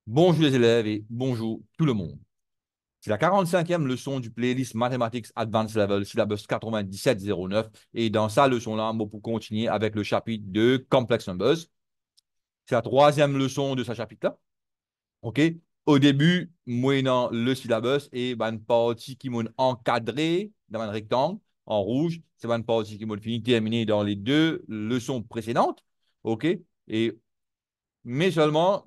Bonjour les élèves et bonjour tout le monde. C'est la 45e leçon du playlist Mathematics Advanced Level, syllabus 9709. Et dans sa leçon-là, on peut continuer avec le chapitre de Complex Numbers. C'est la troisième leçon de ce chapitre-là. OK? Au début, moyennant le syllabus et une partie qui m'a encadré dans un rectangle en rouge, c'est une partie qui m'a fini terminée dans les deux leçons précédentes. OK? Et mais seulement,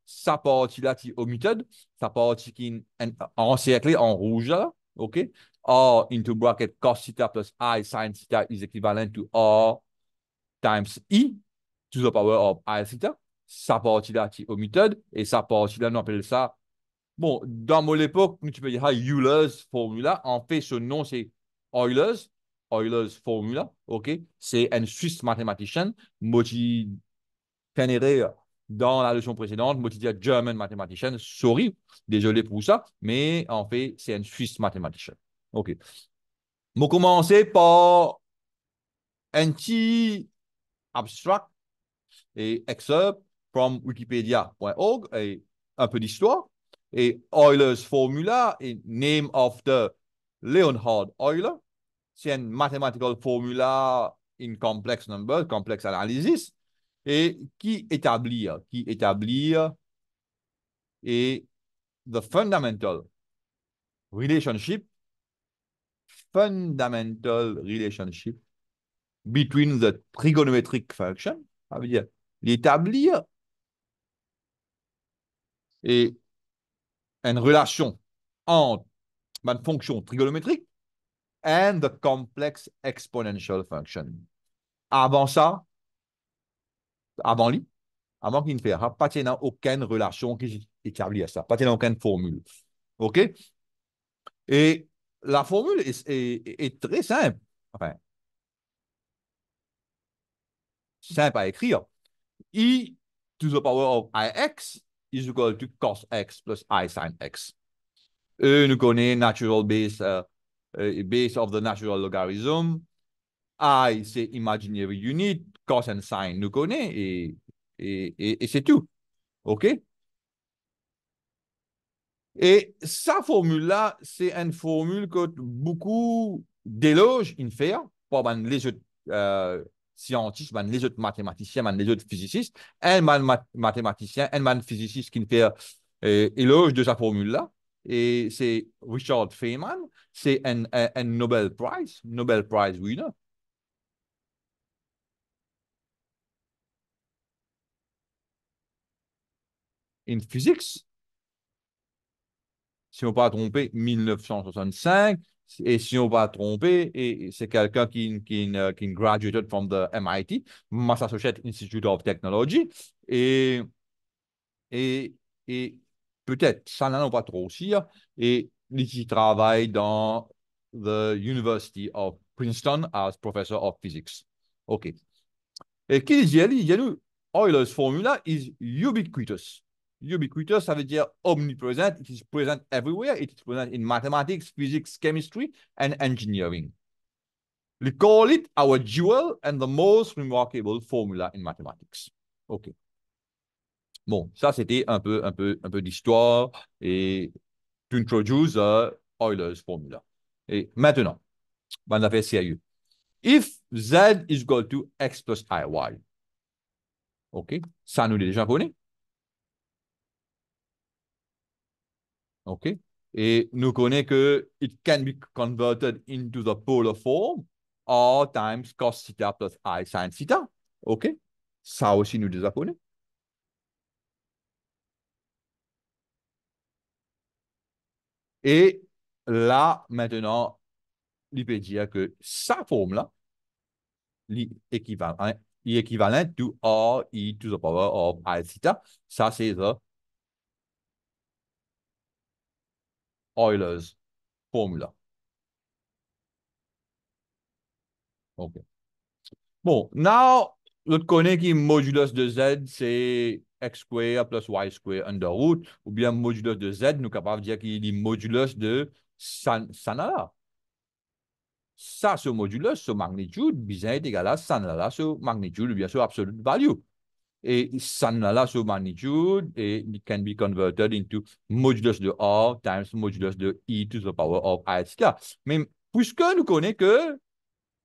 sa partie-là qui est omitted, sa partie qui est encerclée en rouge, là, OK? R into bracket cos theta plus I sin theta is equivalent to R times E to the power of I theta. Sa partie-là qui est omitted, et sa partie-là, on appelle ça, bon, dans mon époque, tu peux dire Euler's formula. En fait, ce nom, c'est Euler's formula, OK? C'est un Suisse mathématicien, qui généré dans la leçon précédente, moi, je disais German mathematician, sorry, désolé pour ça, mais en fait, c'est un Suisse mathématicien. OK. On va commencer par un petit abstract et excerpt from wikipedia.org et un peu d'histoire. Et Euler's formula est name after Leonhard Euler. C'est un mathematical formula in complex number, complex analysis, et qui établit et the relationship, fundamental relationship between the trigonometric function, ça veut dire l'établir et une relation entre une fonction trigonométrique and the complex exponential function. Avant ça, avant lui, avant qu'il ne fasse pas aucune relation qui établit à ça, pas aucune formule. OK? Et la formule est très simple. Enfin, simple à écrire. E to the power of ix is equal to cos x plus I sin x. Nous connaissons natural base, base of the natural logarithm. I, c'est imaginary unit. Cos and sin, nous connaissons. Et c'est tout. OK? Et sa formule-là, c'est une formule que beaucoup d'éloges in faire par les autres scientifiques, les autres mathématiciens, les autres physicists. Un mathématicien, un physiciste qui fait éloge de sa formule-là. Et c'est Richard Feynman. C'est un Nobel Prize winner in physics. Si on ne pas trompé, 1965. Et si on ne pas trompé, et c'est quelqu'un qui graduated from the MIT, Massachusetts Institute of Technology. Et, et, et peut-être, ça n'en a pas trop aussi. Et il travaille dans the University of Princeton as professor of physics. OK. Et qui dit, il y a Euler's formula is ubiquitous. Ubiquitous, ça veut dire omnipresent. It is present everywhere. It is present in mathematics, physics, chemistry, and engineering. We call it our jewel and the most remarkable formula in mathematics. OK. Bon, ça, c'était un peu d'histoire et to introduce Euler's formula. Et maintenant, on a fait sérieux. If z is equal to x plus iy, OK, ça nous est déjà connu. OK? Et nous connaissons que it can be converted into the polar form R times cos theta plus I sin theta. OK? Ça aussi, nous déjà connaissons. Et là, maintenant, il peut dire que sa forme-là, l'équivalent, équivalent to R e to the power of I theta, ça, c'est the Euler's formula. OK. Bon, now, l'autre connaît qui modulus de z, c'est x square plus y square under root, ou bien modulus de z, nous sommes capables de dire qu'il est modulus de sanala. Ça, ce modulus, ce magnitude, bien est égal à sanala, ce magnitude, bien sûr, absolute value. Et ça là sur magnitude et it can be converted into modulus de R times modulus de E to the power of I, etc. Mais puisque nous connaissons que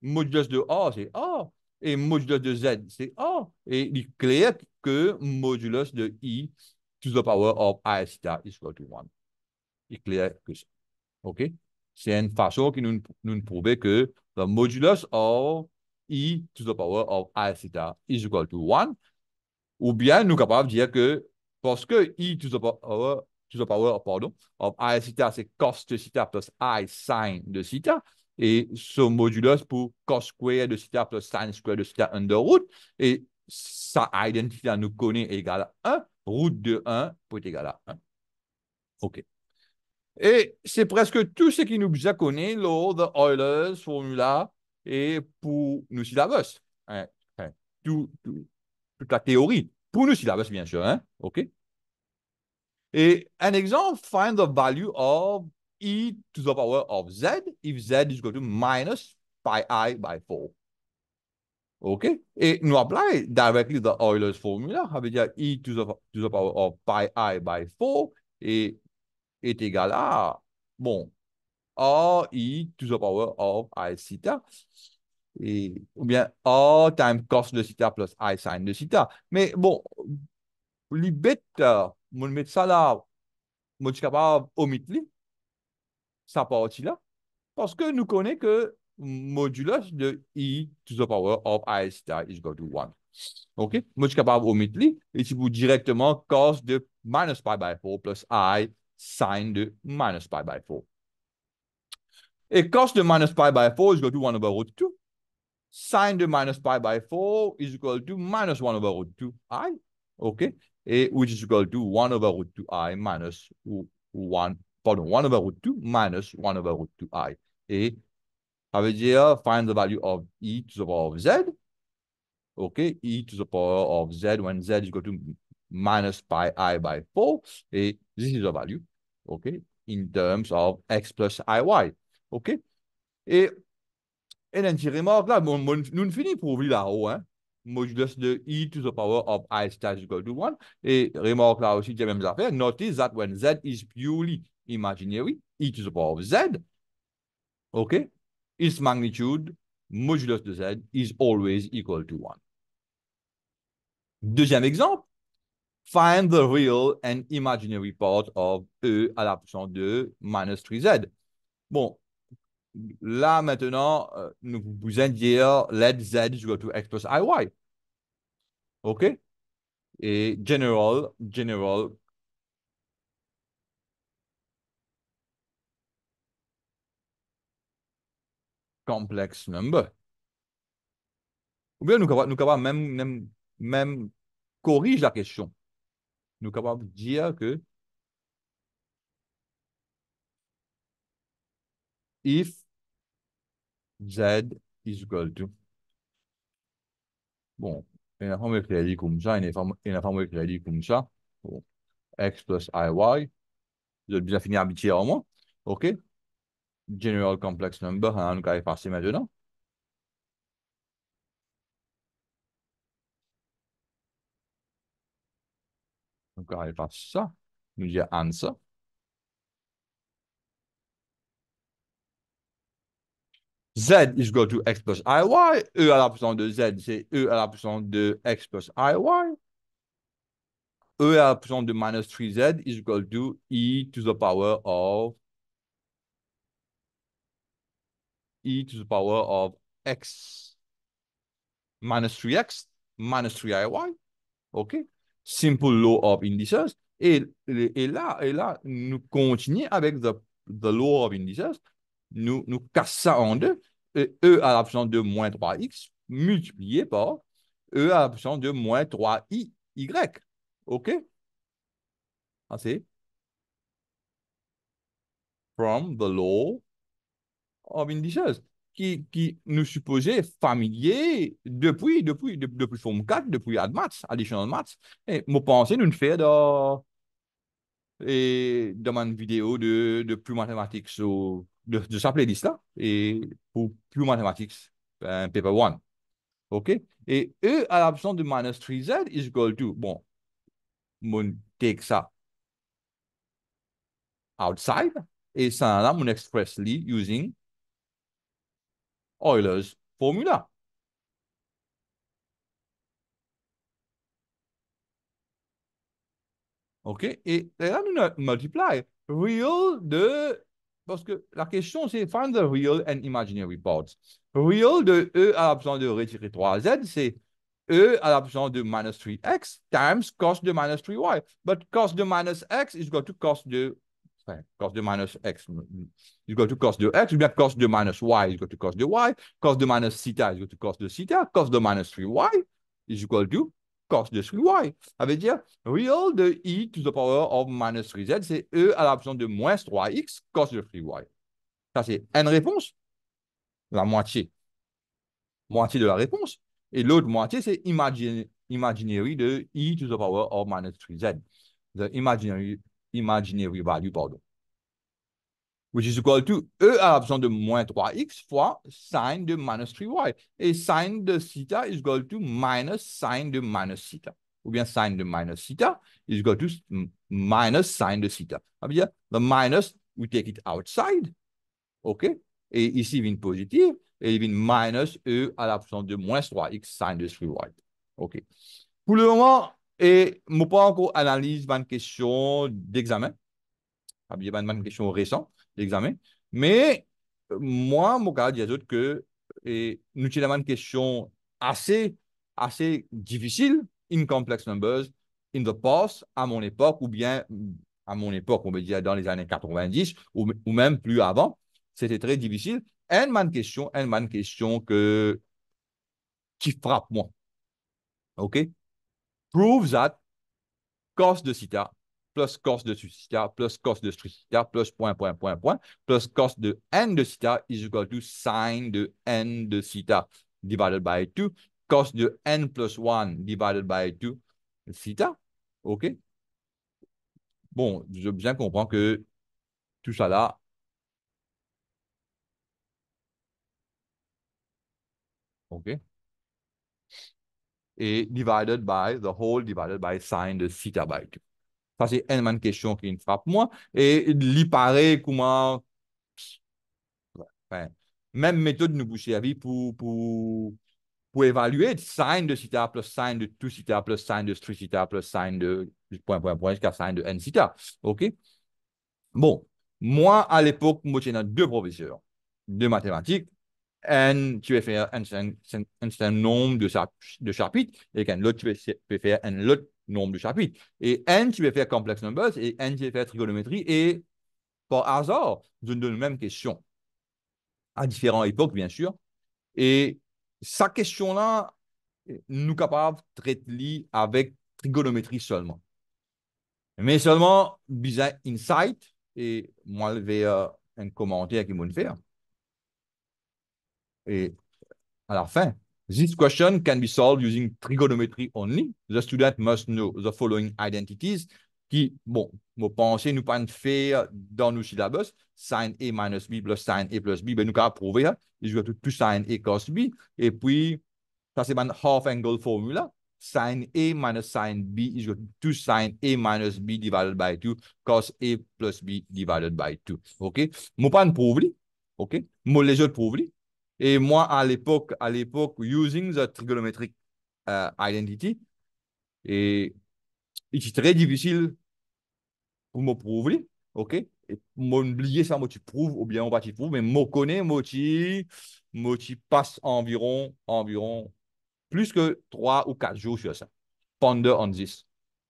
modulus de A, c'est A, et modulus de Z, c'est A, et il est clair que modulus de I to the power of I, etc. is equal to 1. Il est clair que ça. OK? C'est une façon qui nous prouve que le modulus of E to the power of I, etc. is equal to 1. Ou bien nous sommes capables de dire que parce que e to the power pardon, of I theta, c'est cos de theta plus I sin de theta, et ce modulus pour cos square de theta plus sin square de theta under root, et sa identité nous connaît égale à 1, root de 1 peut être égal à 1. OK. Et c'est presque tout ce qui nous a connu lors de Euler's formula et pour nos syllabus. Hein, hein, toute la théorie. Pour nous syllabus, bien sûr. Hein? OK? Et un exemple, find the value of e to the power of z if z is equal to minus pi I by 4. OK? Et nous apply directly the Euler's formula. Ça veut dire e to the power of pi I by 4 est égal à, bon, r e to the power of I theta. Et, ou bien r times cos de theta plus I sin de theta. Mais bon, les bêtes, mon mettre ça là, moi, je suis capable d'omettre ça partie-là, parce que nous connaissons que modulus de e to the power of I star is equal to 1. OK? Moi, je suis capable d'omettre et si vous directement cos de minus pi by 4 plus I sin de minus pi by 4. Et cos de minus pi by 4 is equal to 1 over root 2. Sin de minus pi by 4 is equal to minus 1 over root 2i. OK? Et which is equal to 1 over root 2i minus 1, pardon, 1 over root 2 minus 1 over root 2i. Et ça veut dire find the value of e to the power of z. OK? E to the power of z when z is equal to minus pi I by 4. Et this is the value. OK? In terms of x plus iy. OK? Et une petite remarque là, bon, nous finissons pour ouvrir là-haut, hein. Modulus de e to the power of I star is equal to 1. Et remarque là aussi, j'ai même affaire. Notice that when z is purely imaginary, e to the power of z, OK, its magnitude, modulus de z, is always equal to 1. Deuxième exemple, find the real and imaginary part of e à la puissance de minus 3z. Bon, là, maintenant, nous pouvons dire let z is equal to x plus iy. OK? Et general complex number. Ou bien nous capables même corrige la question. Nous capables de dire que if z is equal to, bon, une forme écrite comme ça, une forme écrite comme ça, bon, x plus iy, vous avez bien fini habitué à moi. OK? General complex number, hein, nous allons effacer maintenant. Donc, on va effacer ça. Nous dire answer. Z is equal to x plus iy. E à la puissance de z, c'est e à la puissance de x plus iy. E à la puissance de minus 3z is equal to e to the power of x minus 3x minus 3iy. OK? Simple law of indices. Et là, nous continuons avec the law of indices. Nous cassons ça en deux. Et e à la puissance de moins 3x multiplié par e à la puissance de moins 3y. OK? Ah, c'est from the law of indices qui nous supposait familier depuis forme 4, depuis additional maths. Et moi, pensez nous faire dans une vidéo de plus mathématiques de sa playlist là, et pour plus mathématiques, paper one. OK? Et E à l'absence de minus 3Z is equal to, bon, mon take ça outside, et ça là, mon expressly using Euler's formula. OK? Et là, nous multiply real de. Parce que la question, c'est find the real and imaginary parts. Real de E à l'absence de retirer 3Z, c'est E à l'absence de minus 3x times cos de minus 3y. But cos de minus x is equal to cos de. Enfin, cos de minus x is equal to cos de x, ou bien cos de minus y is equal to cos de y. Cos de minus theta is equal to cos de theta. Cos de minus 3y is equal to cos de 3y. Ça veut dire real de e to the power of minus 3z, c'est e à l'absence de moins 3x cos de 3y. Ça, c'est une réponse, la moitié. Moitié de la réponse. Et l'autre moitié, c'est imaginary de e to the power of minus 3z. The imaginary value, pardon. Which is equal to e à l'absence de moins 3x fois sin de minus 3y. Et sin de theta is equal to minus sin de minus theta. Ou bien sin de minus theta is equal to minus sin de theta. Ça veut dire, the minus, we take it outside. OK? Et ici, il vient positif. Et il vient minus e à l'absence de moins 3x sin de 3y. OK? Pour le moment, et je pas encore analyse une question d'examen. Il y a une question récente d'examen. Mais moi, mon cas, dit que nous avons une question assez difficile, in complex numbers, in the past, à mon époque, ou bien à mon époque, on veut dire dans les années 90, ou même plus avant. C'était très difficile. Une question qui frappe moi. OK? Prove that cos de theta plus cos de theta plus cos de theta plus point, point, point, point, plus cos de n de theta is equal to sin de n de theta divided by 2, cos de n plus 1 divided by 2 theta. OK? Bon, je bien comprends que tout ça là, OK? Et divided by the whole divided by sin de theta by 2. Ça, c'est une question qui me frappe moi. Et il paraît comment. Enfin, même méthode nous vous servir pour évaluer sin de theta plus sin de 2 theta plus sin de 3 theta plus sin de point, point, point, jusqu'à sin de n theta. OK? Bon, moi, à l'époque, moi, j'étais deux professeurs de mathématiques. Un, tu vas faire un certain nombre de chapitres, et l'autre, tu vas faire un autre nombre de chapitres. Et un, tu vas faire complex numbers, et un, tu vas faire trigonométrie, et par hasard, je nous donne la même question à différentes époques, bien sûr. Et sa question-là, nous sommes capables de traiter avec trigonométrie seulement. Mais seulement, bizarre insight, et moi, je vais un commentaire qui m'ont fait. Et à la fin, this question can be solved using trigonometry only. The student must know the following identities qui, bon, vous pensez, nous pas faire dans nos syllabus, sin A minus B plus sin A plus B, ben nous avons prouvé, je vais tout sin A cos B, et puis, ça c'est une half angle formula, sin A minus sin B is equal to 2 sin A minus B divided by 2 cos A plus B divided by 2. OK? Moi pas prouvé, OK? Moi les autres prouvé. Et moi à l'époque using the trigonometric identity et c'est très difficile pour me prouver, OK? Et m'oublier ça, moi tu prouves ou bien on va tu prouves, mais moi connais moi tu passe environ plus que 3 ou 4 jours sur ça. Ponder on this.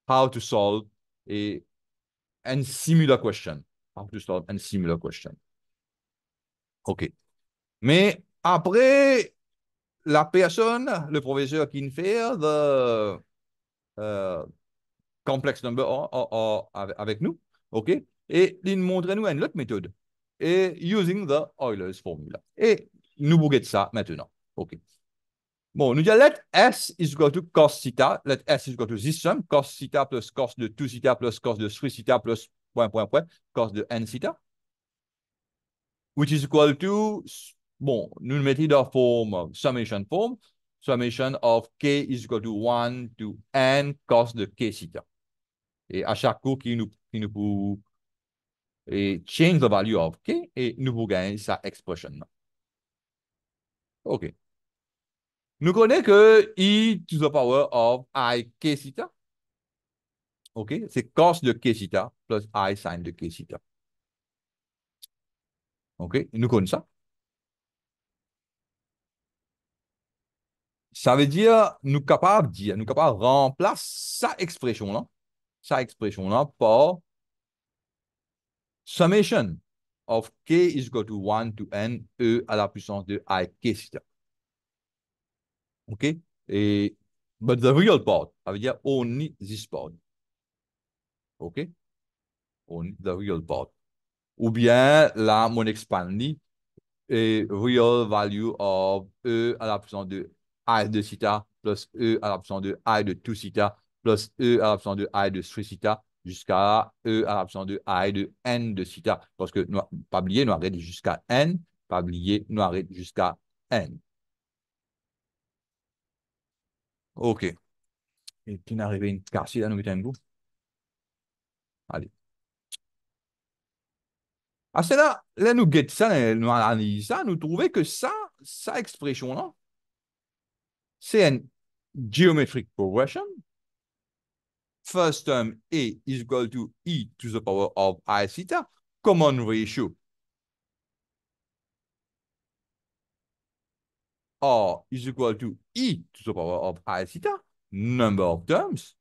How to solve a similar question. How to solve a similar question. OK. Mais après, la personne, le professeur qui fait the complex number avec nous, OK? Et il montre nous une autre méthode. Et using the Euler's formula. Et nous bougeons ça maintenant. OK. Bon, nous disons let S is equal to cos theta. Let S is equal to this sum. Cos theta plus cos de 2 theta plus cos de 3 theta plus point, point, point, cos de n theta. Which is equal to, bon, nous le mettons dans la forme summation form. summation of k is equal to 1 to n cos de k theta. Et à chaque coup qui nous pour et change the value of k et nous pour gagner sa expression. OK. Nous connaissons que e to the power of I k theta. OK? C'est cos de k theta plus I sin de k theta. OK? Nous connaissons ça. Ça veut dire, nous capables de dire, nous capables de remplacer sa expression-là par summation of k is equal to 1 to n e à la puissance de I k theta. OK? Et, but the real part, ça veut dire only this part. OK? Only the real part. Ou bien, là, mon expandé est real value of e à la puissance de I de theta plus e à la puissance de I de 2 theta plus e à la puissance de I de 3 theta jusqu'à e à la puissance de I de n de theta. Parce que, pas oublier, nous arrêtons jusqu'à n, pas oublier, nous arrêtons jusqu'à n. OK. Et tu n'arrives à une cassée là, nous mettons un bout. Allez. À cela, là, nous guettons ça, nous analysons ça, nous trouvons que ça expression-là, c'est une geometric progression. First term A is equal to e to the power of I theta, common ratio. R is equal to e to the power of I theta, number of terms.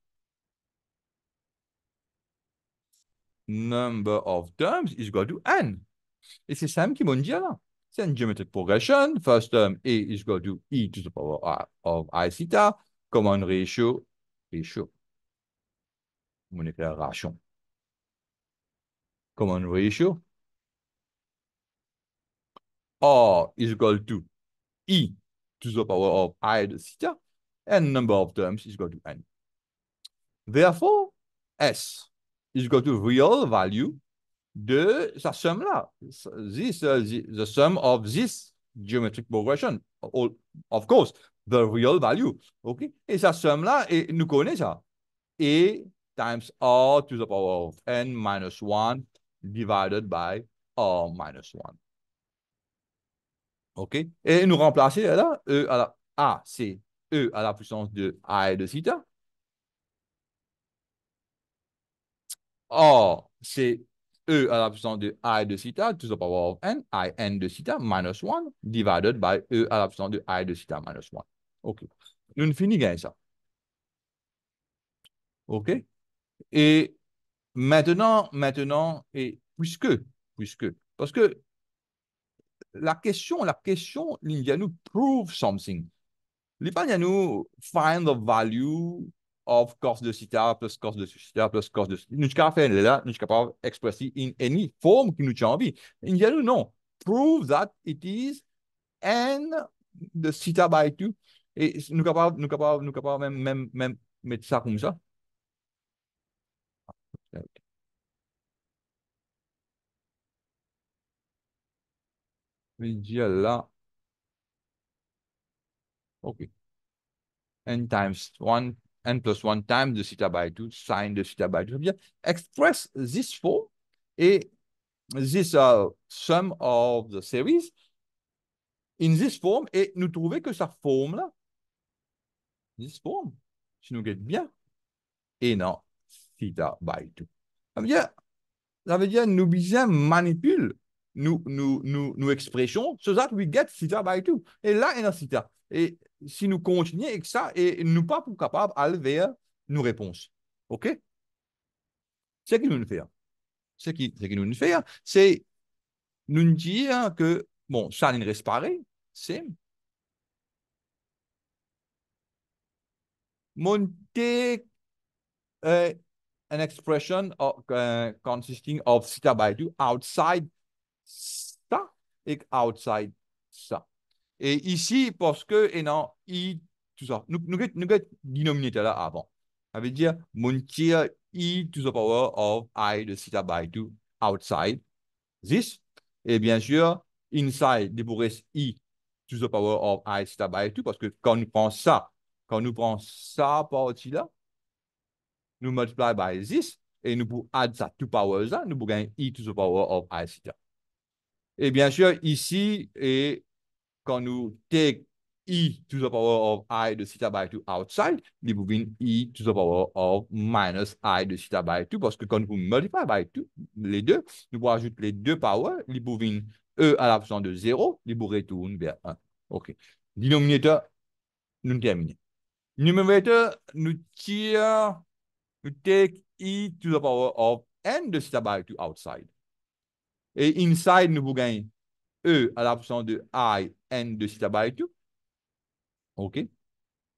Number of terms is equal to n. Et c'est ça qui m'ont dit là. C'est une geometric progression. First term A is equal to e to the power of I theta, common ratio, mon éclair ration. Common ratio. R is equal to e to the power of I de theta, and number of terms is equal to n. Therefore, S is equal to real value de sa somme là. The sum of this geometric progression. Of course, the real value. OK? Et sa somme là, et nous connaissons ça. A times R to the power of n minus 1 divided by R minus 1. OK? Et nous remplacer là, E à la A, c'est E à la puissance de I de theta. Or, c'est E à la puissance de I de theta to the power of n, I n de theta minus 1 divided by E à la puissance de I de theta minus 1. OK. Nous finissons ça. OK? Et maintenant, et puisque, parce que la question, il y a nous prove something. Il n'y a nous find the value of cos de theta plus cos de theta plus cos de theta. Nous sommes capables de faire là, nous sommes capables d'expresser in any form que nous avons envie. Il y a nous non. Prove that it is n de theta by 2. Et nous sommes capables même mettre ça comme ça. Il y a là. OK. N times 1, n plus 1 times de theta by 2, sine de theta by 2. Bien, express this form et this sum of the series in this form et nous trouvons que sa forme là, this form, si nous regardons bien, et non, theta by 2. Ça veut dire nous bien manipule nous expressions so that we get theta by 2. Et là, il y a theta. Et si nous continuons avec ça, et nous pas capables d'aller vers nos réponses. OK? Ce que nous faire. Ce que nous faire, c'est nous dire que, bon, ça ne reste pareil, c'est monter an expression consisting of theta by 2 outside ça et outside ça. Et ici, parce que, et non, I, tout ça, nous avons dénominateur là avant. Ça veut dire, mon tir I to the power of I de theta by 2 outside this. Et bien sûr, inside, il pourrait I to the power of I theta by 2, parce que quand nous prenons ça partie-là, nous multiplie by this, et nous pouvons add ça two powers là, nous pouvons gagner e to the power of I theta. Et bien sûr, ici, et quand nous take e to the power of I de theta by 2 outside, nous pouvons e to the power of minus I de theta by 2, parce que quand nous multiplions by 2, les deux, nous pouvons ajouter les deux powers, nous pouvons e à l'absence de 0, nous pouvons retourner vers 1. OK. Dénominateur, nous terminons. Numérateur, nous tire, nous take e to the power of n de theta by 2 outside. Et inside, nous pouvons gagner e à l'absence de I, n de theta by 2. OK.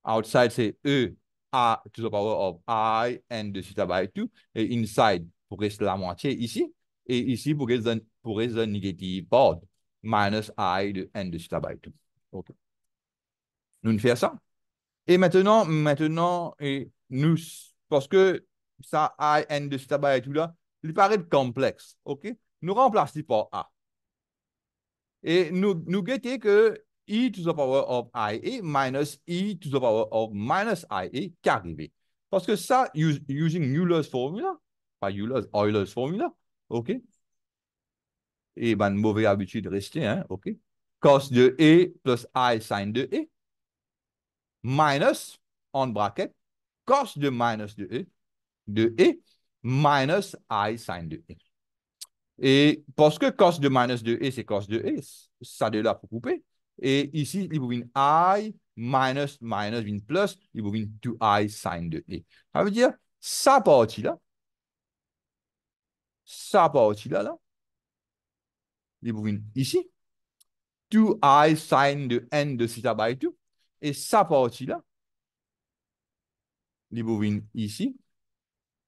Outside, c'est e a to the power of I, n de theta by 2. Et inside, pour rester la moitié ici. Et ici, pour rester négative part, minus I de n de theta by 2. OK. Nous faisons ça. Et maintenant, et nous, parce que ça, I, n de theta by 2 là, il paraît complexe. OK. Nous remplaçons par A. Et nous guettons que e to the power of IA minus e to the power of minus IA qui arrive. Parce que ça, using Euler's formula, pas Euler's formula, OK? Et ben, mauvaise habitude de rester, hein, OK? Cos de E plus I sin de E minus, en bracket, cos de minus de E minus I sin de E. Et parce que cos de minus de E, c'est cos de E, ça de là pour couper. Et ici, il vous vient I minus vient plus, il vous vient 2I sin de E. Ça veut dire, ça partie-là, là, il vous vient ici, 2I sin de n de theta by 2. Et ça partie-là, il vous vient ici,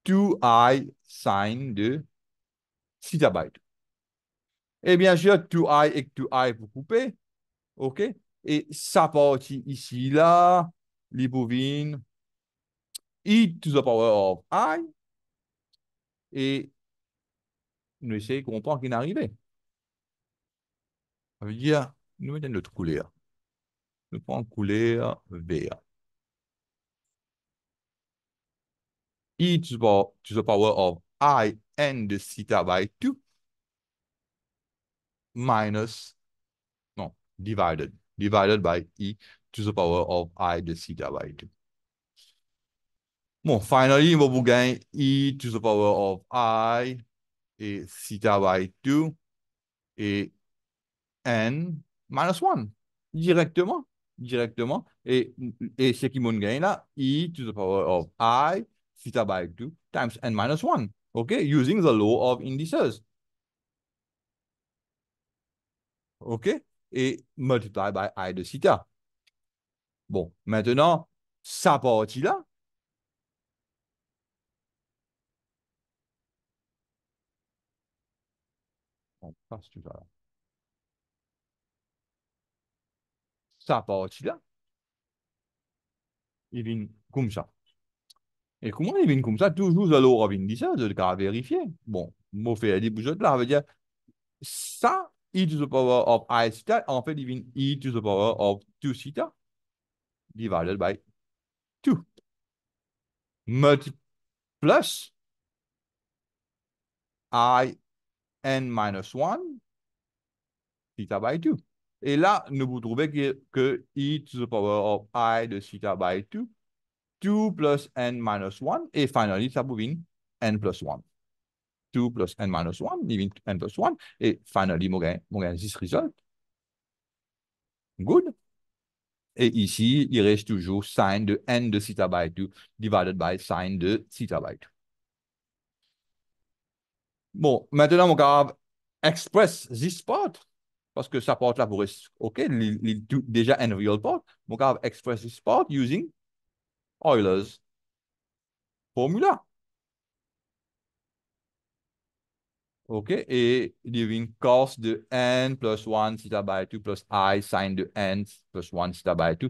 2I sin de theta by 2. Et bien sûr, 2I et 2I pour couper. OK? Et sa partie ici, là, l'hypovine, e to the power of I. Et nous essayons de comprendre qu'il est arrivé. Ça veut dire, nous mettons notre couleur. Nous prenons couleur vert. E to the power of I n de theta by 2 minus, non, divided by e to the power of I de theta by 2. Bon, finally, on va gagner e to the power of I et theta by 2 et n minus 1 directement. Et ce qui m'ont gagné là, e to the power of I theta by 2 times n minus 1. OK? Using the law of indices. OK? Et multiply by I de theta. Bon, maintenant, sa partie-là, on passe tout ça là. Sa partie-là, il vient comme ça. Et comment il vient comme ça? Toujours the law of indices, je dois vérifier. Bon, moi, fait des bougeottes là, ça veut dire ça, e to the power of I theta, en fait, il vient e to the power of 2 theta divided by 2. Plus I n minus 1 theta by 2. Et là, nous vous trouvez que e to the power of I de theta by 2, 2 plus n minus 1, et finally, ça vous vient n plus 1. 2 plus n minus 1, il vient n plus 1, et finally, mon gain, this result. Good. Et ici, il reste toujours sin de n de theta by 2 divided by sin de theta by 2. Bon, maintenant, mon gars, express this part, parce que ça part là pour rester, OK, déjà un real part, mon gars, express this part using Euler's formula. OK, et il devient cos de n plus 1 theta by 2 plus I sin de n plus 1 theta by 2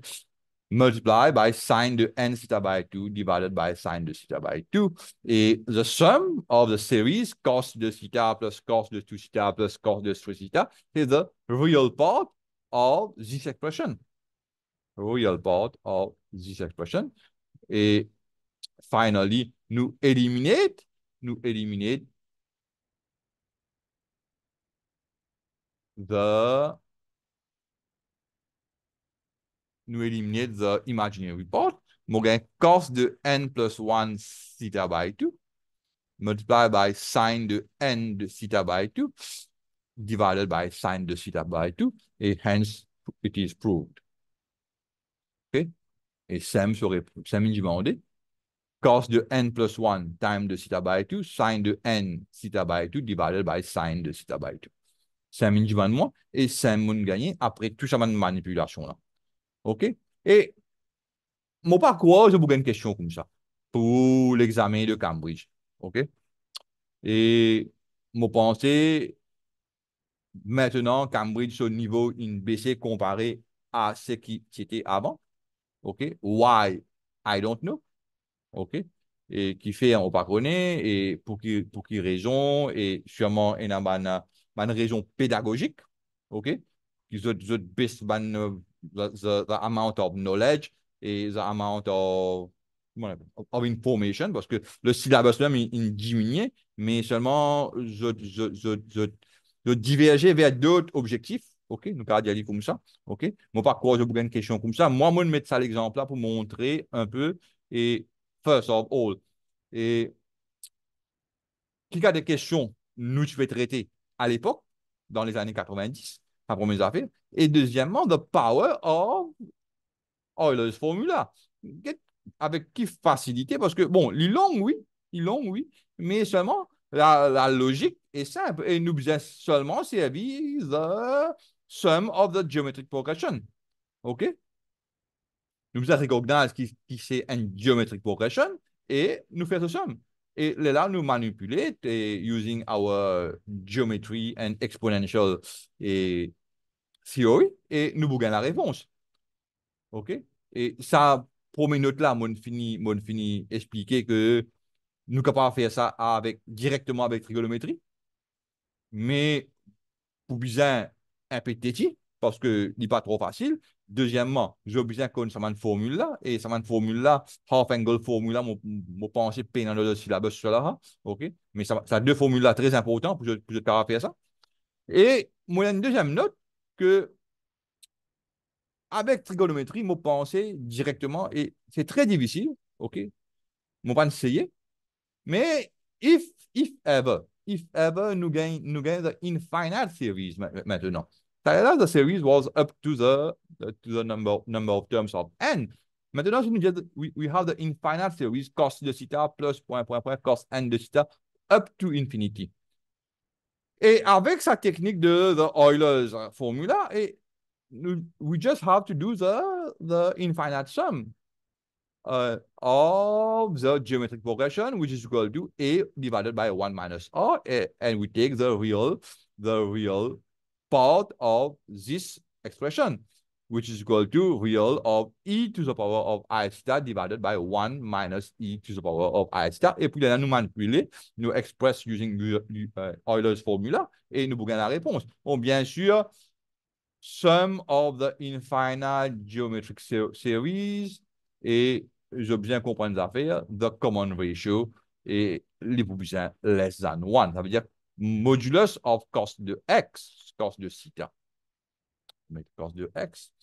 multiply by sin de n theta by 2 divided by sin de theta by 2. Et the sum of the series cos de theta plus cos de 2 theta plus cos de 3 theta is the real part of this expression. Real part of this expression. Et finally, nous eliminate the imaginary part. Nous gain cos de n plus 1 theta by 2 multiplied by sine de n de theta by 2 divided by sine de theta by 2 et hence it is proved. Okay? Et Sam me demandait cos de n plus 1 times de theta by 2 sine de n theta by 2 divided by sine de theta by 2. Sam me demande moi et Sam me gagné après tout ça de manipulation là. OK? Et mon parcours, je vous une question comme ça pour l'examen de Cambridge. OK? Et mon pensée, maintenant, Cambridge, au niveau, une baissé comparé à ce qui était avant. OK? Why? I don't know. OK? Et qui fait, on pas connaît, et pour qui raison, et sûrement, il y a une raison pédagogique. OK? Qui based on the amount of knowledge et the amount of information, parce que le syllabus même, il diminue, mais seulement, je divergeais vers d'autres objectifs. OK? Nous, allons dire comme ça. OK? Moi, par quoi je vous une question comme ça. Moi, je mettre ça l'exemple là pour montrer un peu. Et first of all, et qui a des questions, nous, tu vais traiter à l'époque, dans les années 90, la première affaire. Et deuxièmement, the power of Euler's formula. Avec qui facilité, parce que, bon, ils l'ont, oui, mais seulement la logique est simple. Et nous besoin seulement servir the sum of the geometric progression. OK? Nous besoin recognize qui c'est une geometric progression et nous faire ce somme. Et là, nous manipuler using our geometry and exponential et theory et nous bougeons la réponse. OK? Et ça, pour mes notes là, mon fini expliquer que nous sommes capables de faire ça directement avec trigonométrie, mais pour besoin un peu têtu, parce que ce n'est pas trop facile. Deuxièmement, j'ai besoin qu'on ait une formule là, et cette formule là, half angle formula, mon pensée peine dans le syllabus sur là, OK? Mais ça a deux formules là très importantes pour que je capable faire ça. Et moi, une deuxième note que avec trigonométrie, mon pensée directement, et c'est très difficile, OK? Mon pas essayer, mais if ever nous gagnons the infinite series maintenant. Là, the series was up to the number of terms of n. Maintenant, si nous disons, we have the infinite series cos de theta plus point cos n de theta up to infinity. Et avec sa technique de the Euler's formula, et we just have to do the infinite sum of the geometric progression, which is equal to a divided by 1 minus r, and we take the real part of this expression, which is equal to real of e to the power of I theta divided by 1 minus e to the power of I theta. Et puis là, nous manipuler, nous express using Euler's formula, et nous bougeons la réponse. Bon, bien sûr, sum of the infinite geometric series, et je bien comprendre les affaires, the common ratio et les positions less than 1. Ça veut dire modulus of cos de x, cos de theta. Mais cos de x,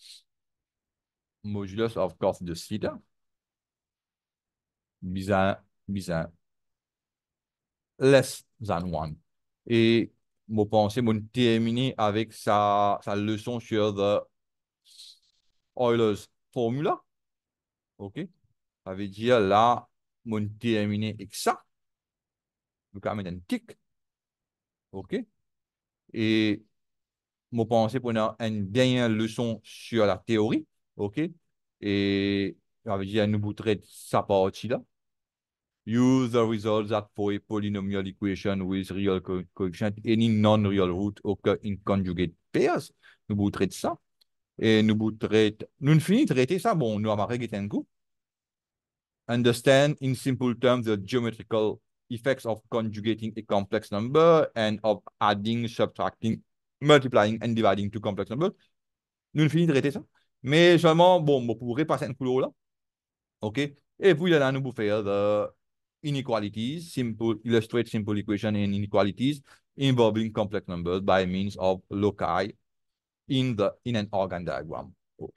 modulus of cos de theta, bizarre, less than 1. Et mon pensée, mon terminer avec sa leçon sur the Euler's formula. OK? Ça veut dire là, mon terminé avec ça. Nous allons mettre un tic. OK? Et mon pensée pour une dernière leçon sur la théorie. OK? Et ça veut dire nous boutrer sa partie là. Use the results that for a polynomial equation with real coefficient, any non-real root occur in conjugate pairs. Nous boutrer de ça. Et nous boutrer. Nous finissons de traiter ça. Bon, nous avons arrêté un coup. Understand in simple terms the geometrical effects of conjugating a complex number and of adding, subtracting, multiplying, and dividing two complex numbers. nous finissons de traiter ça. Mais seulement, bon, on pourrait passer un couleur là. OK? Et puis, là, nous pouvons faire the inequalities, simple, illustrate simple equation and inequalities involving complex numbers by means of loci in an organ diagram. OK?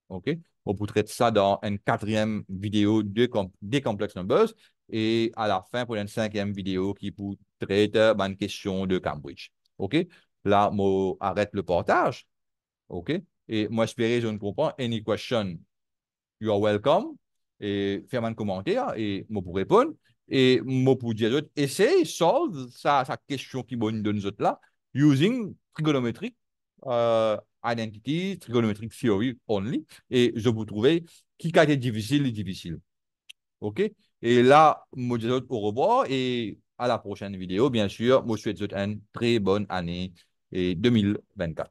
OK? On peut traiter ça dans une quatrième vidéo des complex numbers et à la fin, pour une cinquième vidéo qui peut traiter une question de Cambridge. OK? Là, moi, arrête le portage. OK? Et moi, j'espère que je ne comprends. Any question, you are welcome. Et faire un commentaire et moi pour répondre. Et moi pour dire, essaye, solve sa question qui bonne de nous autres là, using trigonometric identity, trigonometric theory only. Et je vous trouvais qui a été difficile, difficile. OK? Et là, moi je dis au revoir et à la prochaine vidéo, bien sûr. Moi, je souhaite une très bonne année et 2024.